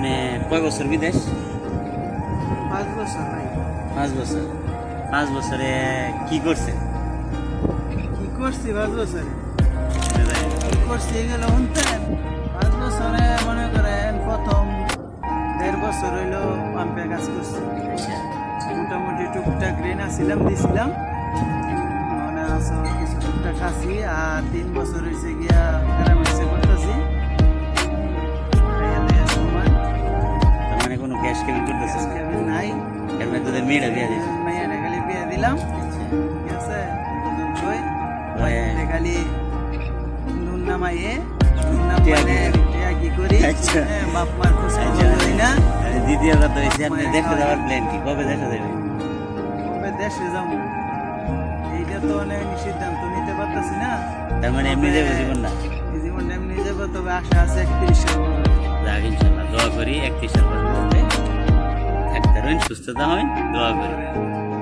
আপনি কয় বছর বিদেশ? 5 বছর ভাই। 5 বছর। 5 বছরে কি করছেন? কি করছি 5 বছরে? কি করছি এগুলো শুনতেন? 5 বছরে মনে করেন প্রথম 1.5 বছর হইলো পাম্পে কাজ করছি। মোটামুটি টুকটাক ঋণ আসছিলাম দিছিলাম, মানে আসো কিছু টুকটাক আছি। আর 3 বছর হয়েছে গিয়া গ্রামের করতেছি। তার মানে কোনো গ্যাস কেবিন করতেছেন? নাই, এর মধ্যে তোদের মেয়েটা বিয়ে দিয়েছে? মেয়েরা খালি বিয়ে দিলাম, ঠিক আছে। খালি নুন নামাইয়ে কি করি, আচ্ছা। বাপ মার খুশি হই না। আর দ্বিতীয় কথা হয়েছে আপনি দেশে যাওয়ার প্ল্যান কি? কবে দেশে যাবেন? কবে দেশে যাবো এইটা তো অনেক সিদ্ধান্ত নিতে পারতেছি না। তার মানে এমনি যাবে জীবন না? এই জীবনটা এমনি যাবো, তবে আশা আছে 31 সাল যাক ইনশাল্লাহ, দোয়া করি 31 সাল পর্যন্ত থাকতে পারেন, সুস্থতা হয়, দোয়া করি।